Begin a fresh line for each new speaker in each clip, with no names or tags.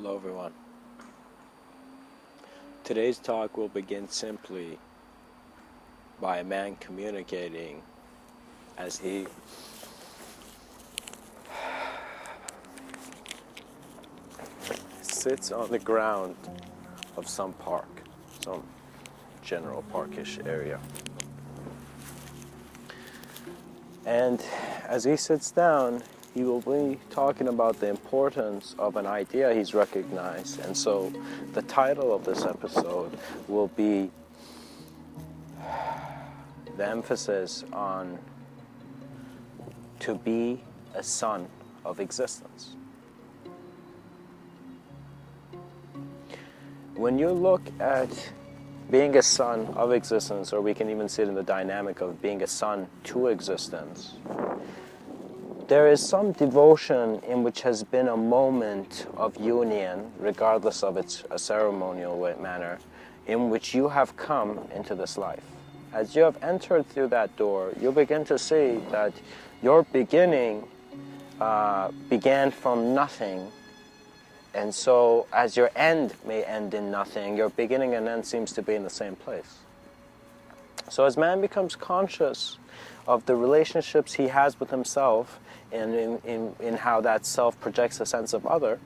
Hello everyone. Today's talk will begin simply by a man communicating as he sits on the ground of some park, some general parkish area. And as he sits down, he will be talking about the importance of an idea he's recognized. And so the title of this episode will be the emphasis on to be a son of existence. When you look at being a son of existence, or we can even see it in the dynamic of being a son to existence, there is some devotion in which has been a moment of union, regardless of its ceremonial manner, in which you have come into this life. As you have entered through that door, you begin to see that your beginning began from nothing. And so, as your end may end in nothing, your beginning and end seems to be in the same place. So as man becomes conscious of the relationships he has with himself, and in how that self projects a sense of other,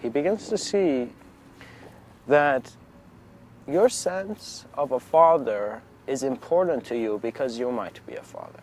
he begins to see that your sense of a father is important to you because you might be a father.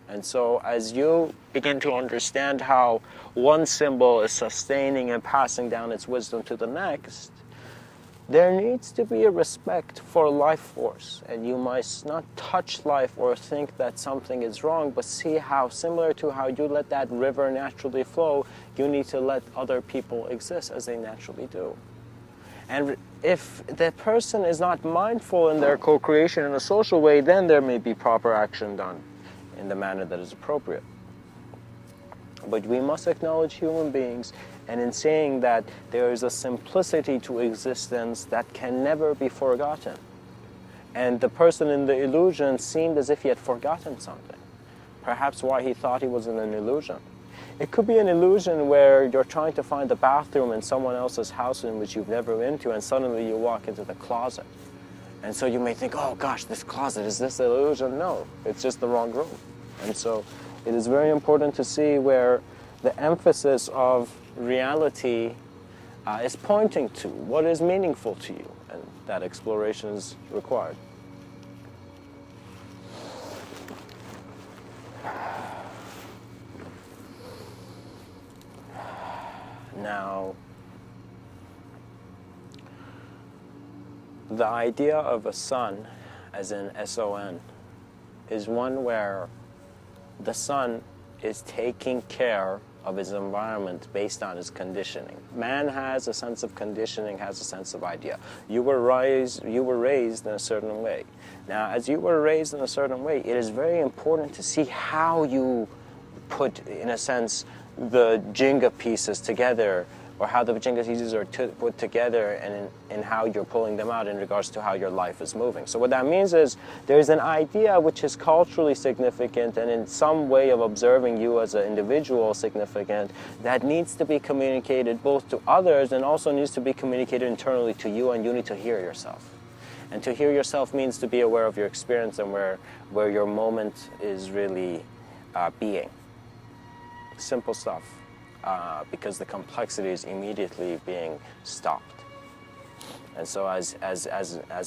And so as you begin to understand how one symbol is sustaining and passing down its wisdom to the next, there needs to be a respect for life force, and you must not touch life or think that something is wrong, but see how, similar to how you let that river naturally flow, you need to let other people exist as they naturally do. And if the person is not mindful in their co-creation in a social way, then there may be proper action done in the manner that is appropriate. But we must acknowledge human beings, and in saying that, there is a simplicity to existence that can never be forgotten. And the person in the illusion seemed as if he had forgotten something. Perhaps why he thought he was in an illusion. It could be an illusion where you're trying to find a bathroom in someone else's house in which you've never been to, and suddenly you walk into the closet. And so you may think, oh gosh, this closet, is this an illusion? No, it's just the wrong room. And so it is very important to see where the emphasis of reality is pointing to what is meaningful to you, and that exploration is required. Now, the idea of a son, as in S-O-N, is one where the son is taking care of his environment based on his conditioning. Man has a sense of conditioning, has a sense of idea. You were raised in a certain way. Now, as you were raised in a certain way, it is very important to see how you put, in a sense, the Jenga pieces together, or how the Jenga pieces are put together, and in how you're pulling them out in regards to how your life is moving. So what that means is there's an idea which is culturally significant and in some way of observing you as an individual significant, that needs to be communicated both to others and also needs to be communicated internally to you, and you need to hear yourself. And to hear yourself means to be aware of your experience and where your moment is really being. Simple stuff. Because the complexity is immediately being stopped. And so as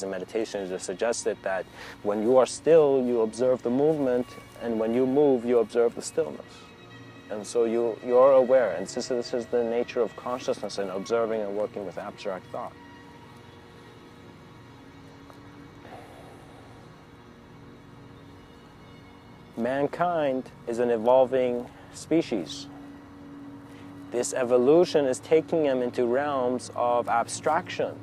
a meditation, it is suggested that when you are still, you observe the movement, and when you move, you observe the stillness. And so you are aware, and this is the nature of consciousness and observing and working with abstract thought. Mankind is an evolving species. This evolution is taking them into realms of abstraction.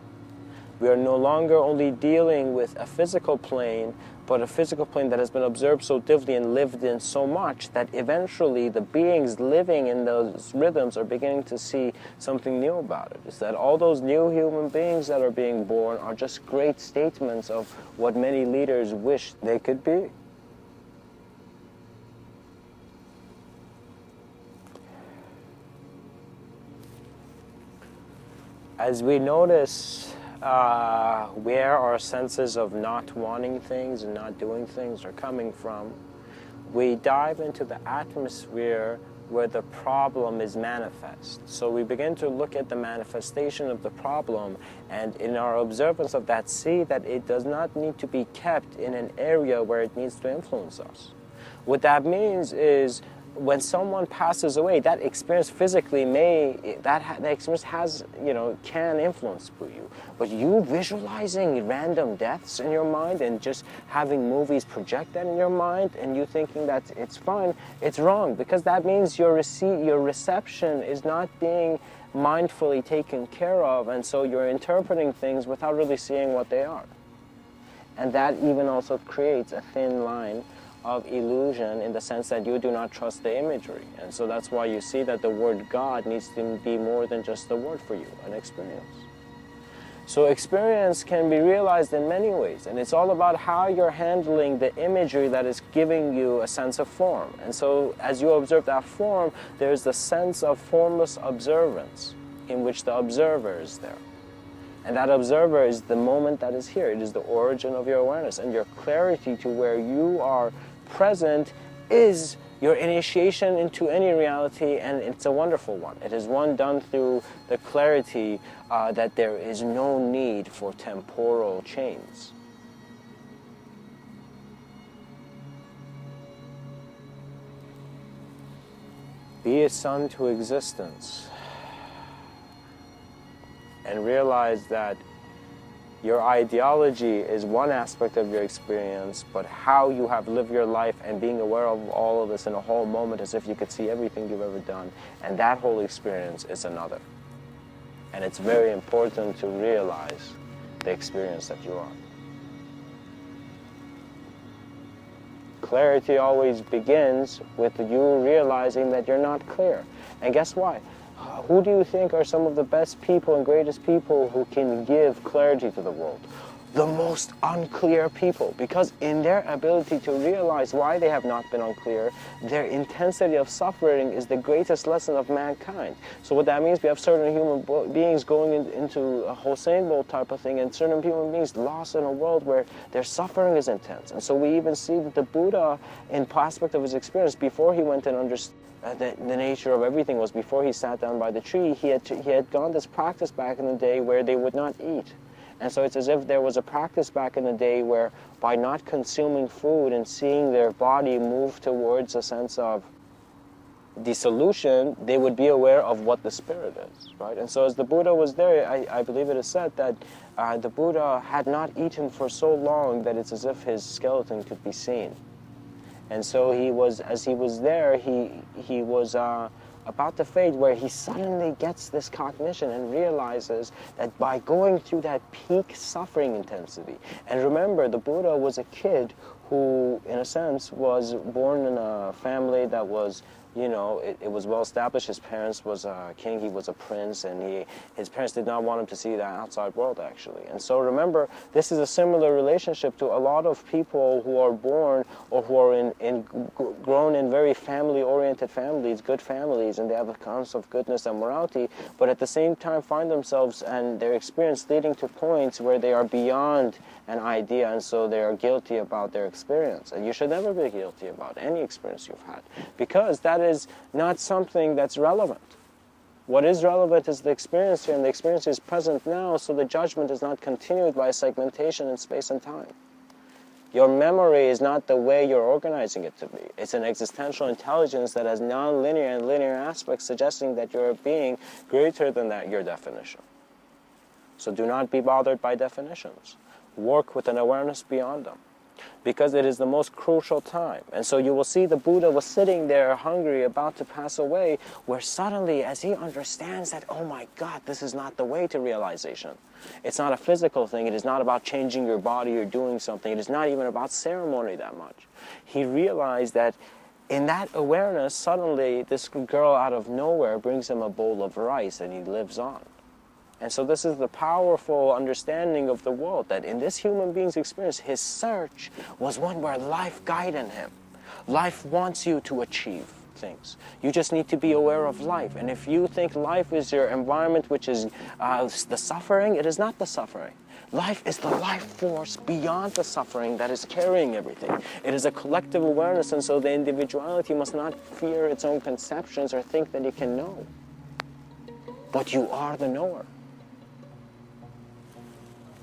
We are no longer only dealing with a physical plane, but a physical plane that has been observed so deeply and lived in so much that eventually the beings living in those rhythms are beginning to see something new about it. Is that all those new human beings that are being born are just great statements of what many leaders wish they could be. as we notice where our senses of not wanting things and not doing things are coming from, we dive into the atmosphere where the problem is manifest. So we begin to look at the manifestation of the problem, and in our observance of that, see that it does not need to be kept in an area where it needs to influence us. What that means is, when someone passes away, that experience physically that experience has, can influence you. But you visualizing random deaths in your mind and just having movies project that in your mind and you thinking that it's fine, it's wrong, because that means your reception is not being mindfully taken care of, and so you're interpreting things without really seeing what they are. And that even also creates a thin line of illusion, in the sense that you do not trust the imagery. And so that's why you see that the word God needs to be more than just a word for you, an experience. So experience can be realized in many ways, and it's all about how you're handling the imagery that is giving you a sense of form. And so as you observe that form, there's the sense of formless observance, in which the observer is there. And that observer is the moment that is here. It is the origin of your awareness, and your clarity to where you are present is your initiation into any reality, and it's a wonderful one. It is one done through the clarity that there is no need for temporal chains. Be a son to existence, and realize that your ideology is one aspect of your experience, but how you have lived your life and being aware of all of this in a whole moment as if you could see everything you've ever done, and that whole experience is another. And it's very important to realize the experience that you are. Clarity always begins with you realizing that you're not clear. And guess why? Who do you think are some of the best people and greatest people who can give clarity to the world? The most unclear people, because in their ability to realize why they have not been unclear, their intensity of suffering is the greatest lesson of mankind. So what that means, we have certain human beings going into a Hossein Bolt type of thing, and certain human beings lost in a world where their suffering is intense. And so we even see that the Buddha, in aspect of his experience, before he went and understood the nature of everything, was before he sat down by the tree, he had gone this practice back in the day where they would not eat. And so it's as if there was a practice back in the day where, by not consuming food and seeing their body move towards a sense of dissolution, they would be aware of what the spirit is, right? And so as the Buddha was there, I believe it is said that the Buddha had not eaten for so long that it's as if his skeleton could be seen. And so as he was there, he was about to fade, where he suddenly gets this cognition and realizes that by going through that peak suffering intensity, and remember, the Buddha was a kid who, in a sense, was born in a family that was, it was well established. His parents was a king, he was a prince, and his parents did not want him to see the outside world, actually. And so remember, this is a similar relationship to a lot of people who are born or who are grown in very family-oriented families, good families, and they have a concept of goodness and morality, but at the same time find themselves and their experience leading to points where they are beyond an idea, and so they are guilty about their experience. And you should never be guilty about any experience you've had, because that is not something that's relevant. What is relevant is the experience here, and the experience is present now, so the judgment is not continued by segmentation in space and time. Your memory is not the way you're organizing it to be. It's an existential intelligence that has non-linear and linear aspects, suggesting that you're a being greater than your definition. So do not be bothered by definitions. Work with an awareness beyond them, because it is the most crucial time. And so you will see the Buddha was sitting there hungry, about to pass away, where suddenly, as he understands that, oh my God, this is not the way to realization. It's not a physical thing. It is not about changing your body or doing something. It is not even about ceremony that much. He realized that in that awareness, suddenly this girl out of nowhere brings him a bowl of rice, and he lives on. And so this is the powerful understanding of the world, that in this human being's experience, his search was one where life guided him. Life wants you to achieve. things. You just need to be aware of life. And if you think life is your environment, which is the suffering, it is not the suffering. Life is the life force beyond the suffering that is carrying everything. It is a collective awareness, and so the individuality must not fear its own conceptions or think that it can know. But you are the knower.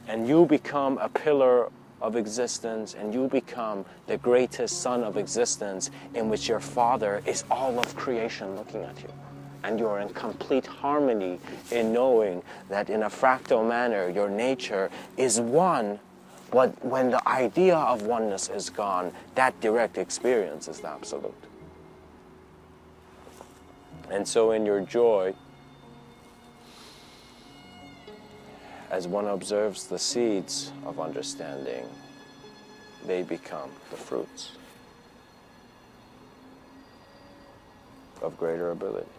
And you become a pillar of existence, and you become the greatest son of existence, in which your Father is all of creation looking at you. And you are in complete harmony in knowing that in a fractal manner your nature is one, but when the idea of oneness is gone, that direct experience is the absolute. And so in your joy, as one observes the seeds of understanding, they become the fruits of greater ability.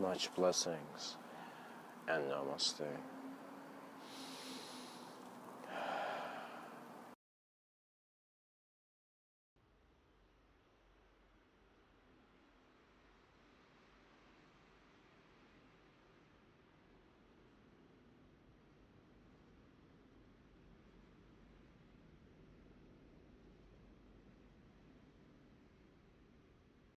Much blessings and namaste.